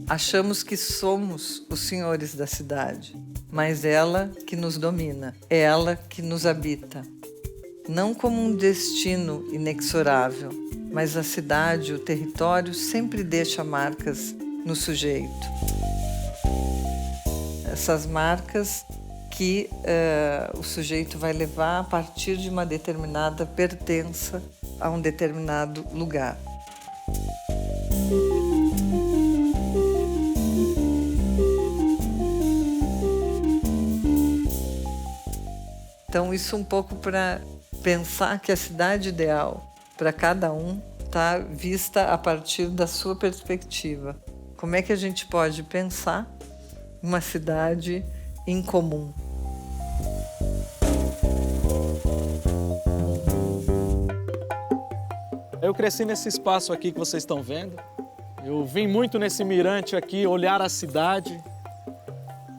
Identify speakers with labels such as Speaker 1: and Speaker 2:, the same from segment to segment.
Speaker 1: Achamos que somos os senhores da cidade, mas ela que nos domina, é ela que nos habita. Não como um destino inexorável, mas a cidade, o território, sempre deixa marcas no sujeito. Essas marcas que o sujeito vai levar a partir de uma determinada pertença a um determinado lugar. Então, isso um pouco para pensar que a cidade ideal para cada um está vista a partir da sua perspectiva. Como é que a gente pode pensar uma cidade em comum?
Speaker 2: Eu cresci nesse espaço aqui que vocês estão vendo. Eu vim muito nesse mirante aqui, olhar a cidade.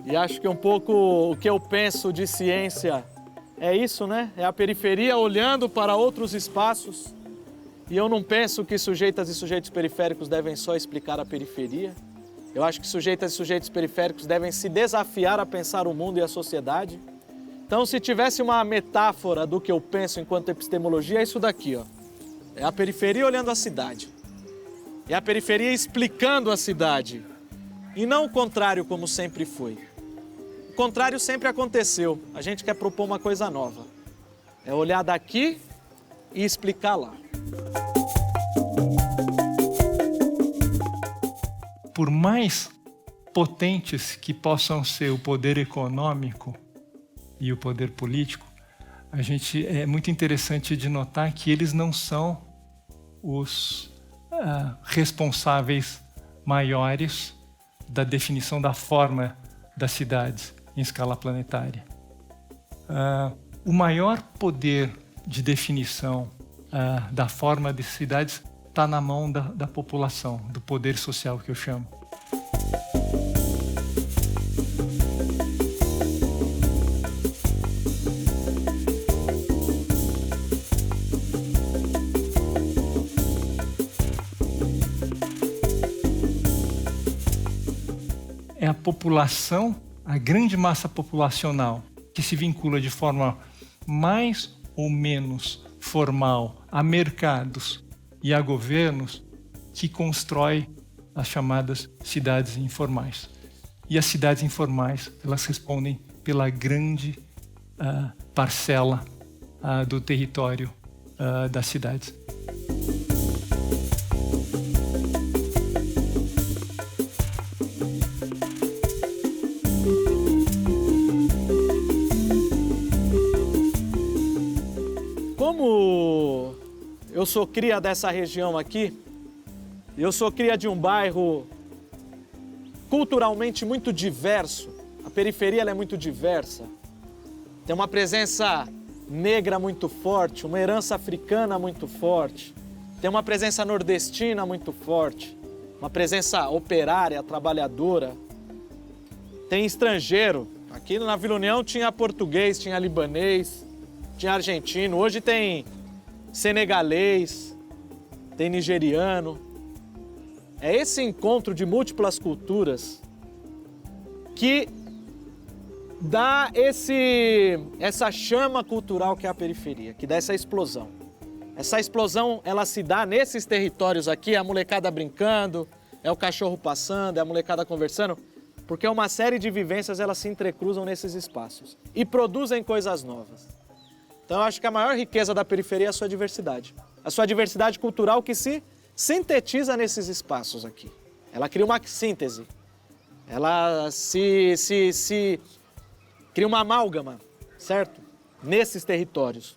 Speaker 2: E acho que um pouco o que eu penso de ciência é isso, né? É a periferia olhando para outros espaços. E eu não penso que sujeitas e sujeitos periféricos devem só explicar a periferia. Eu acho que sujeitas e sujeitos periféricos devem se desafiar a pensar o mundo e a sociedade. Então, se tivesse uma metáfora do que eu penso enquanto epistemologia, é isso daqui, ó. É a periferia olhando a cidade. É a periferia explicando a cidade. E não o contrário, como sempre foi. O contrário sempre aconteceu. A gente quer propor uma coisa nova. É olhar daqui e explicar lá.
Speaker 3: Por mais potentes que possam ser o poder econômico e o poder político, é muito interessante de notar que eles não são os responsáveis maiores da definição da forma das cidades em escala planetária. O maior poder de definição da forma das cidades está na mão da população, do poder social que eu chamo. É a população, a grande massa populacional, que se vincula de forma mais ou menos formal a mercados e a governos, que constrói as chamadas cidades informais. E as cidades informais, elas respondem pela grande parcela do território das cidades.
Speaker 2: Como eu sou cria dessa região aqui, eu sou cria de um bairro culturalmente muito diverso. A periferia ela é muito diversa. Tem uma presença negra muito forte, uma herança africana muito forte. Tem uma presença nordestina muito forte, uma presença operária, trabalhadora. Tem estrangeiro. Aqui na Vila União tinha português, tinha libanês, tinha argentino. Hoje tem senegalês, tem nigeriano. É esse encontro de múltiplas culturas que dá essa chama cultural que é a periferia, que dá essa explosão. Essa explosão, ela se dá nesses territórios aqui, a molecada brincando, é o cachorro passando, é a molecada conversando, porque uma série de vivências, elas se entrecruzam nesses espaços e produzem coisas novas. Então, eu acho que a maior riqueza da periferia é a sua diversidade. A sua diversidade cultural que se sintetiza nesses espaços aqui. Ela cria uma síntese. Ela se cria uma amálgama, certo? Nesses territórios.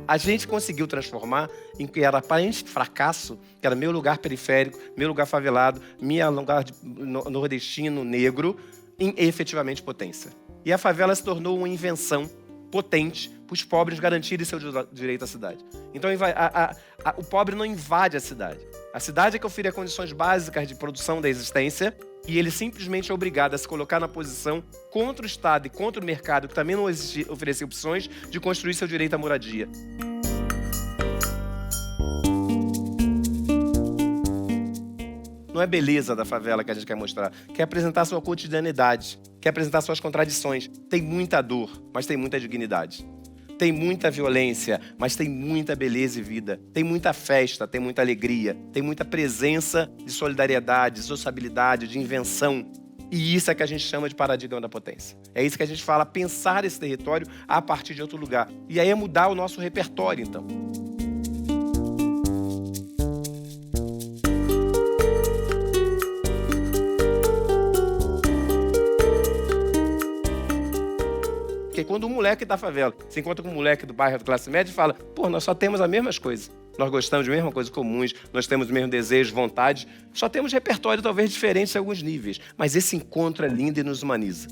Speaker 4: A gente conseguiu transformar em que era aparente fracasso, que era meu lugar periférico, meu lugar favelado, meu lugar nordestino, negro, em efetivamente potência. E a favela se tornou uma invenção potente para os pobres garantirem seu direito à cidade. Então o pobre não invade a cidade. A cidade é que oferece condições básicas de produção da existência e ele simplesmente é obrigado a se colocar na posição contra o Estado e contra o mercado, que também não oferecia opções, de construir seu direito à moradia. Não é beleza da favela que a gente quer mostrar, quer apresentar sua cotidianidade, quer apresentar suas contradições. Tem muita dor, mas tem muita dignidade. Tem muita violência, mas tem muita beleza e vida. Tem muita festa, tem muita alegria, tem muita presença de solidariedade, de sociabilidade, de invenção. E isso é que a gente chama de paradigma da potência. É isso que a gente fala, pensar esse território a partir de outro lugar. E aí é mudar o nosso repertório, então. Porque quando um moleque da favela se encontra com um moleque do bairro de classe média e fala, pô, nós só temos as mesmas coisas. Nós gostamos de mesmas coisas comuns, nós temos os mesmos desejos, vontades, só temos repertório talvez diferentes em alguns níveis. Mas esse encontro é lindo e nos humaniza.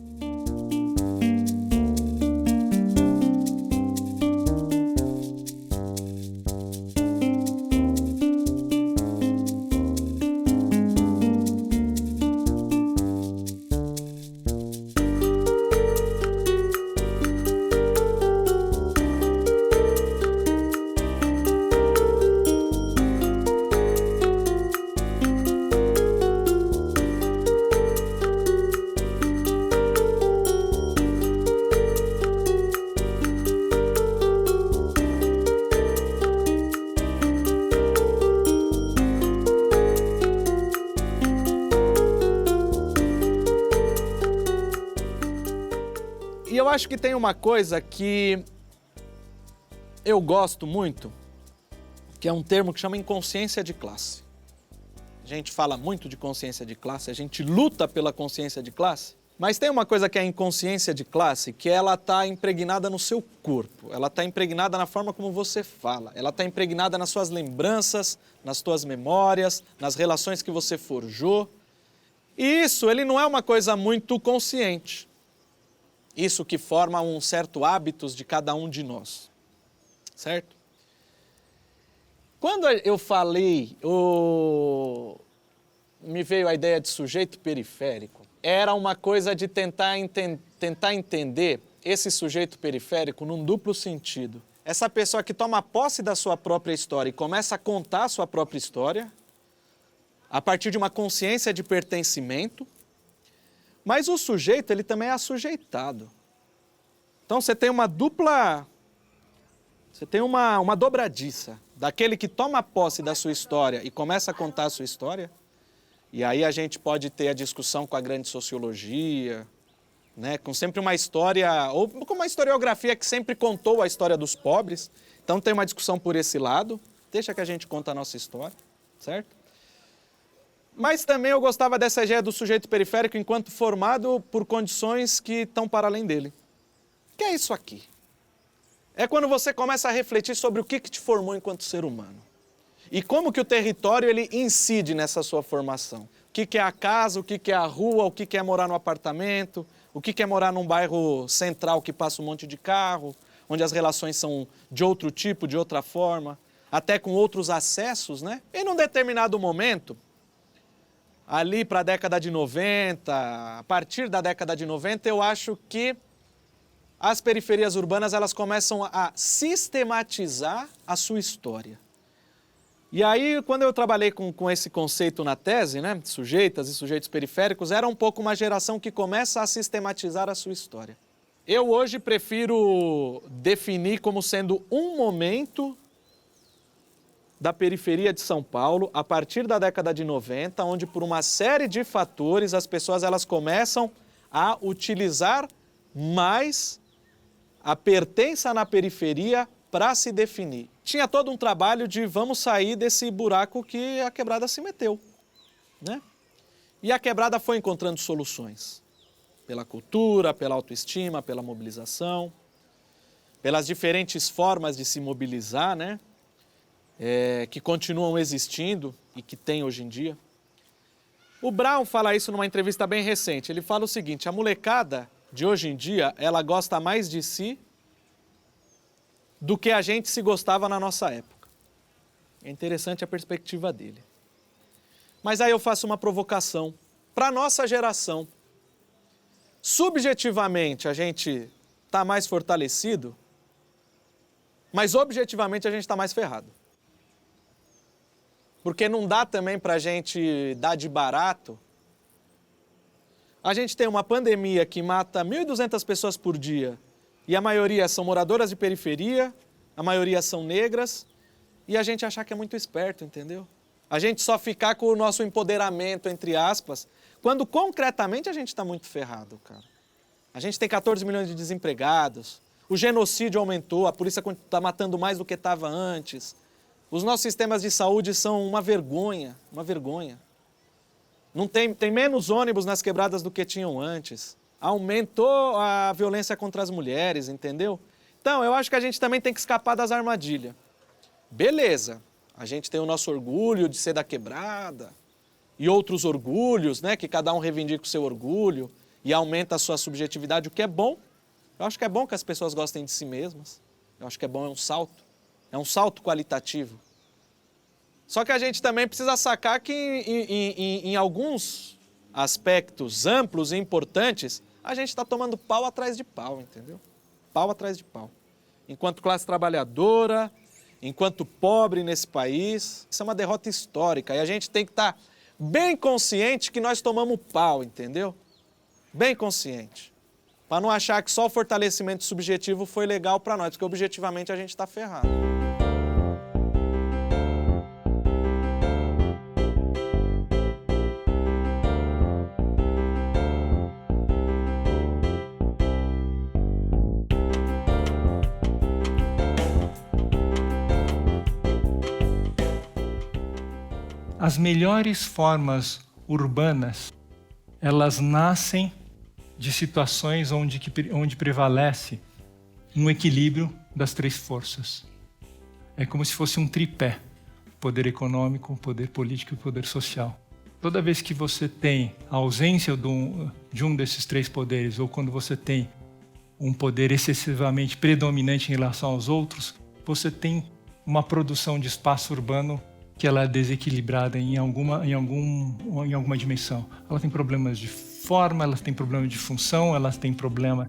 Speaker 2: E eu acho que tem uma coisa que eu gosto muito, que é um termo que chama inconsciência de classe. A gente fala muito de consciência de classe, a gente luta pela consciência de classe, mas tem uma coisa que é a inconsciência de classe, que ela está impregnada no seu corpo, ela está impregnada na forma como você fala, ela está impregnada nas suas lembranças, nas suas memórias, nas relações que você forjou. E isso, ele não é uma coisa muito consciente. Isso que forma um certo hábitos de cada um de nós, certo? Quando eu falei, me veio a ideia de sujeito periférico, era uma coisa de tentar entender esse sujeito periférico num duplo sentido. Essa pessoa que toma posse da sua própria história e começa a contar a sua própria história, a partir de uma consciência de pertencimento, mas o sujeito, ele também é assujeitado. Então você tem uma dupla, você tem uma dobradiça daquele que toma posse da sua história e começa a contar a sua história. E aí a gente pode ter a discussão com a grande sociologia, né, com sempre uma história, ou com uma historiografia que sempre contou a história dos pobres. Então tem uma discussão por esse lado, deixa que a gente conta a nossa história, certo? Mas também eu gostava dessa ideia do sujeito periférico enquanto formado por condições que estão para além dele. O que é isso aqui? É quando você começa a refletir sobre o que te formou enquanto ser humano. E como que o território ele incide nessa sua formação. O que é a casa, o que é a rua, o que é morar no apartamento, o que é morar num bairro central que passa um monte de carro, onde as relações são de outro tipo, de outra forma, até com outros acessos, né? E num determinado momento, ali para a década de 90, a partir da década de 90, eu acho que as periferias urbanas elas começam a sistematizar a sua história. E aí, quando eu trabalhei com esse conceito na tese, né, sujeitas e sujeitos periféricos, era um pouco uma geração que começa a sistematizar a sua história. Eu hoje prefiro definir como sendo um momento da periferia de São Paulo, a partir da década de 90, onde por uma série de fatores as pessoas elas começam a utilizar mais a pertença na periferia para se definir. Tinha todo um trabalho de vamos sair desse buraco que a quebrada se meteu, né? E a quebrada foi encontrando soluções, pela cultura, pela autoestima, pela mobilização, pelas diferentes formas de se mobilizar, né? Que continuam existindo e que tem hoje em dia. O Brown fala isso numa entrevista bem recente. Ele fala o seguinte, a molecada de hoje em dia, ela gosta mais de si do que a gente se gostava na nossa época. É interessante a perspectiva dele. Mas aí eu faço uma provocação para a nossa geração. Subjetivamente, a gente está mais fortalecido, mas objetivamente a gente está mais ferrado. Porque não dá também para a gente dar de barato. A gente tem uma pandemia que mata 1.200 pessoas por dia e a maioria são moradoras de periferia, a maioria são negras, e a gente achar que é muito esperto, entendeu? A gente só ficar com o nosso empoderamento, entre aspas, quando concretamente a gente está muito ferrado, cara. A gente tem 14 milhões de desempregados, o genocídio aumentou, a polícia está matando mais do que estava antes. Os nossos sistemas de saúde são uma vergonha, uma vergonha. Não tem menos ônibus nas quebradas do que tinham antes. Aumentou a violência contra as mulheres, entendeu? Então, eu acho que a gente também tem que escapar das armadilhas. Beleza, a gente tem o nosso orgulho de ser da quebrada e outros orgulhos, né, que cada um reivindica o seu orgulho e aumenta a sua subjetividade, o que é bom. Eu acho que é bom que as pessoas gostem de si mesmas. Eu acho que é bom, é um salto qualitativo. Só que a gente também precisa sacar que em alguns aspectos amplos e importantes, a gente está tomando pau atrás de pau, entendeu? Pau atrás de pau. Enquanto classe trabalhadora, enquanto pobre nesse país, isso é uma derrota histórica. E a gente tem que estar bem consciente que nós tomamos pau, entendeu? Bem consciente. Para não achar que só o fortalecimento subjetivo foi legal para nós, porque objetivamente a gente está ferrado.
Speaker 3: As melhores formas urbanas, elas nascem de situações onde prevalece um equilíbrio das três forças. É como se fosse um tripé: poder econômico, poder político e poder social. Toda vez que você tem a ausência de um desses três poderes, ou quando você tem um poder excessivamente predominante em relação aos outros, você tem uma produção de espaço urbano que ela é desequilibrada em alguma dimensão. Ela tem problemas de forma, ela tem problema de função, ela tem problema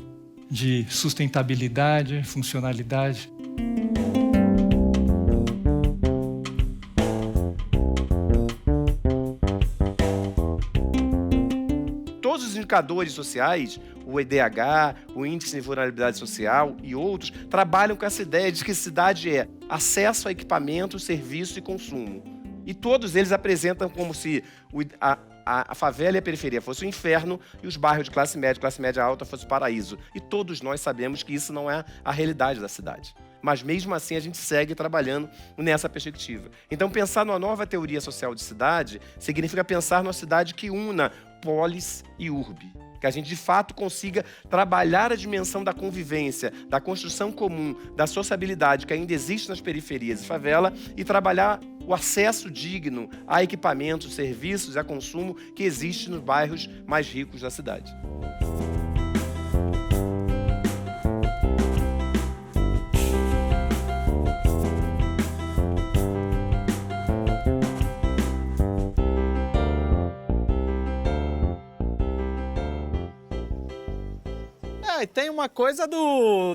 Speaker 3: de sustentabilidade, funcionalidade.
Speaker 4: Todos os indicadores sociais, o IDH, o Índice de Vulnerabilidade Social e outros, trabalham com essa ideia de que cidade é acesso a equipamentos, serviços e consumo. E todos eles apresentam como se a favela e a periferia fosse o inferno e os bairros de classe média alta fosse o paraíso. E todos nós sabemos que isso não é a realidade da cidade. Mas mesmo assim a gente segue trabalhando nessa perspectiva. Então pensar numa nova teoria social de cidade significa pensar numa cidade que una polis e urbe. Que a gente de fato consiga trabalhar a dimensão da convivência, da construção comum, da sociabilidade que ainda existe nas periferias e favela e trabalhar o acesso digno a equipamentos, serviços e a consumo que existe nos bairros mais ricos da cidade.
Speaker 2: E tem uma coisa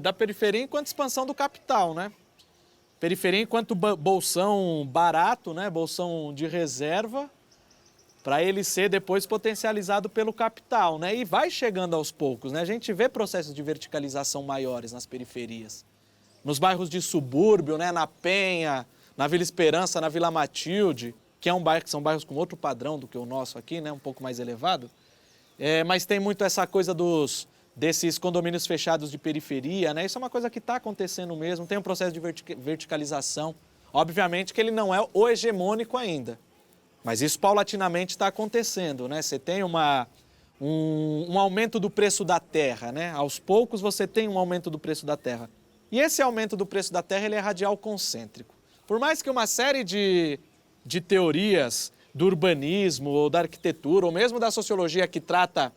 Speaker 2: da periferia enquanto expansão do capital, né? Periferia enquanto bolsão barato, né? Bolsão de reserva, para ele ser depois potencializado pelo capital, né? E vai chegando aos poucos, né? A gente vê processos de verticalização maiores nas periferias. Nos bairros de subúrbio, né? Na Penha, na Vila Esperança, na Vila Matilde, que são bairros com outro padrão do que o nosso aqui, né? Um pouco mais elevado. Mas tem muito essa coisa desses condomínios fechados de periferia, né? Isso é uma coisa que está acontecendo mesmo, tem um processo de verticalização. Obviamente que ele não é o hegemônico ainda, mas isso paulatinamente está acontecendo, né? Você tem um aumento do preço da terra, né? Aos poucos você tem um aumento do preço da terra. E esse aumento do preço da terra ele é radial concêntrico. Por mais que uma série de teorias do urbanismo ou da arquitetura, ou mesmo da sociologia que trata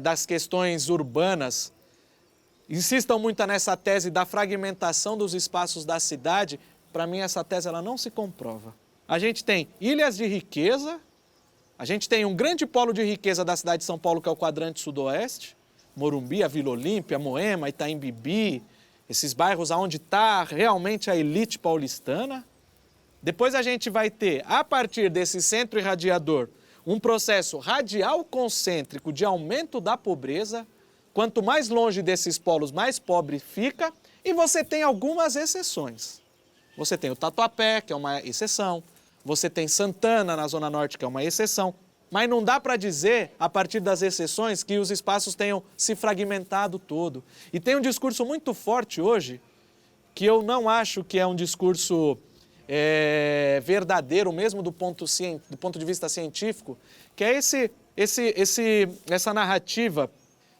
Speaker 2: das questões urbanas, insistam muito nessa tese da fragmentação dos espaços da cidade, para mim essa tese ela não se comprova. A gente tem ilhas de riqueza A gente tem um grande polo de riqueza da cidade de São Paulo, que é o quadrante sudoeste, Morumbi, a Vila Olímpia, Moema, Itaim Bibi, esses bairros onde está realmente a elite paulistana. Depois a gente vai ter, a partir desse centro irradiador, um processo radial concêntrico de aumento da pobreza. Quanto mais longe desses polos, mais pobre fica. E você tem algumas exceções. Você tem o Tatuapé, que é uma exceção. Você tem Santana, na Zona Norte, que é uma exceção. Mas não dá para dizer, a partir das exceções, que os espaços tenham se fragmentado todo. E tem um discurso muito forte hoje, que eu não acho que é um discurso verdadeiro, mesmo do ponto de vista científico, que é essa narrativa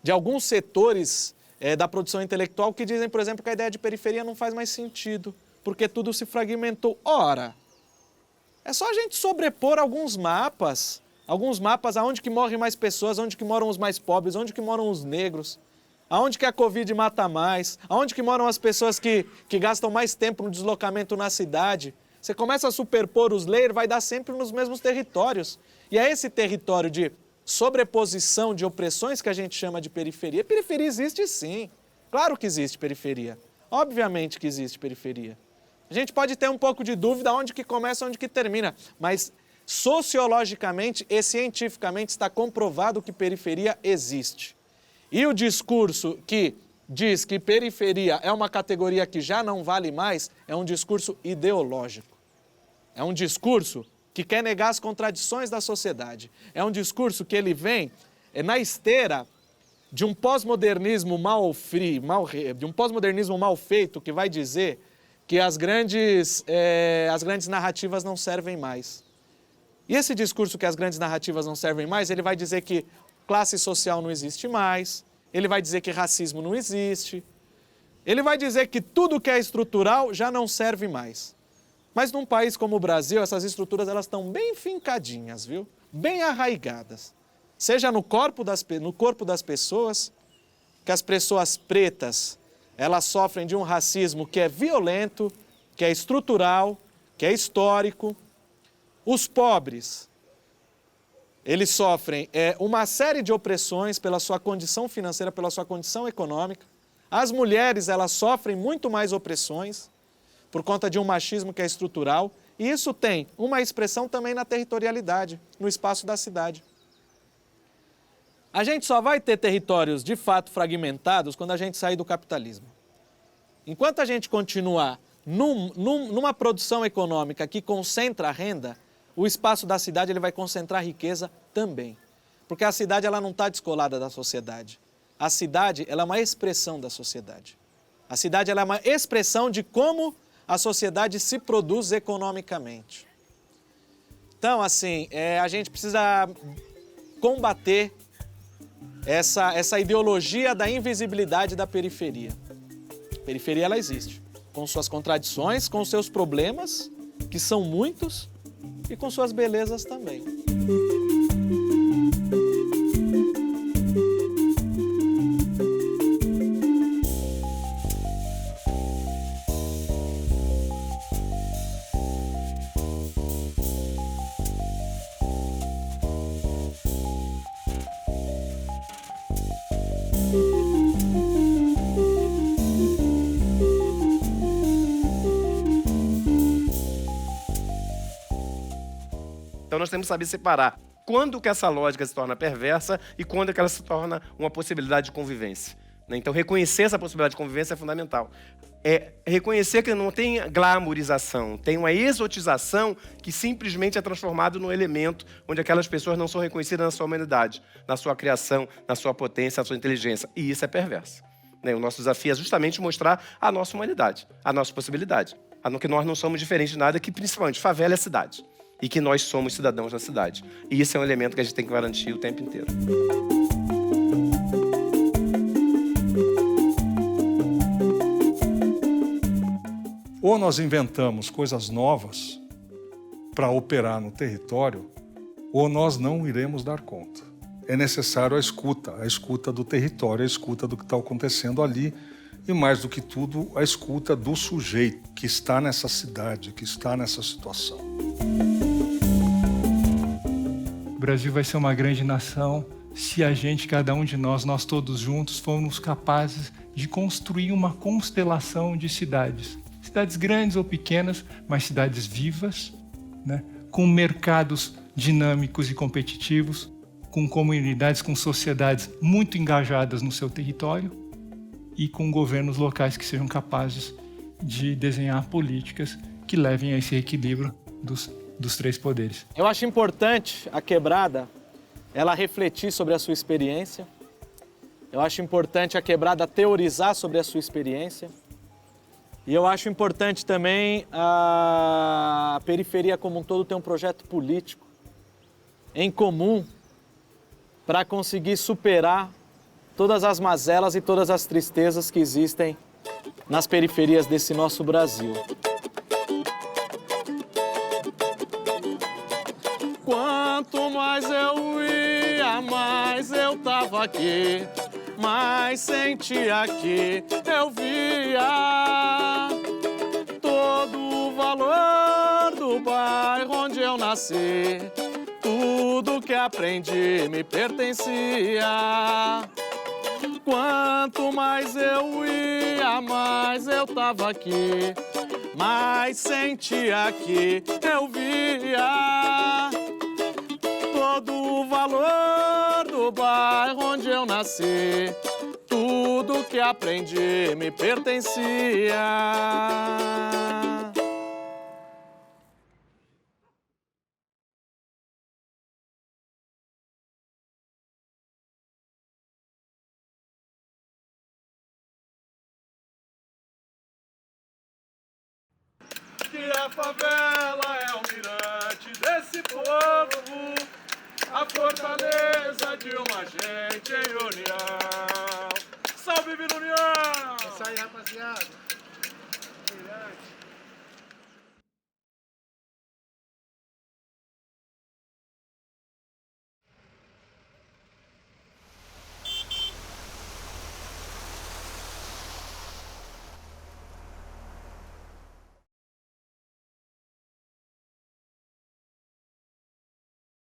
Speaker 2: de alguns setores da produção intelectual que dizem, por exemplo, que a ideia de periferia não faz mais sentido, porque tudo se fragmentou. Ora, é só a gente sobrepor alguns mapas aonde que morrem mais pessoas, onde que moram os mais pobres, onde que moram os negros, aonde que a Covid mata mais, aonde que moram as pessoas que gastam mais tempo no deslocamento na cidade. Você começa a superpor os layers, vai dar sempre nos mesmos territórios. E é esse território de sobreposição de opressões que a gente chama de periferia. Periferia existe sim, claro que existe periferia, obviamente que existe periferia. A gente pode ter um pouco de dúvida onde que começa, onde que termina, mas sociologicamente e cientificamente está comprovado que periferia existe. E o discurso que diz que periferia é uma categoria que já não vale mais é um discurso ideológico. É um discurso que quer negar as contradições da sociedade. É um discurso que ele vem na esteira de um pós-modernismo mal feito, que vai dizer que as grandes narrativas não servem mais. E esse discurso que as grandes narrativas não servem mais, ele vai dizer que classe social não existe mais, ele vai dizer que racismo não existe, ele vai dizer que tudo que é estrutural já não serve mais. Mas num país como o Brasil, essas estruturas elas estão bem fincadinhas, viu? Bem arraigadas. Seja no corpo das pessoas, que as pessoas pretas, elas sofrem de um racismo que é violento, que é estrutural, que é histórico. Os pobres, eles sofrem uma série de opressões pela sua condição financeira, pela sua condição econômica. As mulheres, elas sofrem muito mais opressões por conta de um machismo que é estrutural. E isso tem uma expressão também na territorialidade, no espaço da cidade. A gente só vai ter territórios de fato fragmentados quando a gente sair do capitalismo. Enquanto a gente continuar numa produção econômica que concentra a renda, o espaço da cidade ele vai concentrar riqueza também. Porque a cidade ela não está descolada da sociedade. A cidade ela é uma expressão da sociedade. A cidade ela é uma expressão de como a sociedade se produz economicamente. Então, assim, a gente precisa combater essa ideologia da invisibilidade da periferia. A periferia, ela existe, com suas contradições, com seus problemas, que são muitos, e com suas belezas também.
Speaker 4: Então nós temos que saber separar quando que essa lógica se torna perversa e quando que ela se torna uma possibilidade de convivência. Então reconhecer essa possibilidade de convivência é fundamental. Reconhecer que não tem glamourização, tem uma exotização que simplesmente é transformado num elemento onde aquelas pessoas não são reconhecidas na sua humanidade, na sua criação, na sua potência, na sua inteligência. E isso é perverso. O nosso desafio é justamente mostrar a nossa humanidade, a nossa possibilidade. Que nós não somos diferentes de nada, que principalmente favela é cidade. E que nós somos cidadãos da cidade. E isso é um elemento que a gente tem que garantir o tempo inteiro.
Speaker 5: Ou nós inventamos coisas novas para operar no território, ou nós não iremos dar conta. É necessário a escuta do território, a escuta do que está acontecendo ali, e mais do que tudo, a escuta do sujeito que está nessa cidade, que está nessa situação.
Speaker 3: Brasil vai ser uma grande nação se a gente, cada um de nós todos juntos, formos capazes de construir uma constelação de cidades. Cidades grandes ou pequenas, mas cidades vivas, né? Com mercados dinâmicos e competitivos, com comunidades, com sociedades muito engajadas no seu território e com governos locais que sejam capazes de desenhar políticas que levem a esse equilíbrio dos três poderes.
Speaker 2: Eu acho importante a Quebrada, ela refletir sobre a sua experiência. Eu acho importante a Quebrada teorizar sobre a sua experiência. E eu acho importante também a periferia como um todo ter um projeto político em comum para conseguir superar todas as mazelas e todas as tristezas que existem nas periferias desse nosso Brasil. Quanto mais eu ia, mais eu tava aqui, mais sentia que eu via todo o valor do bairro onde eu nasci. Tudo que aprendi me pertencia. Quanto mais eu ia, mais eu tava aqui, mais sentia que eu via todo o valor do bairro onde eu nasci. Tudo que aprendi me pertencia. Que a favela é o mirante desse povo, a fortaleza de uma gente em união. Salve, Vila União!
Speaker 6: É isso aí, rapaziada.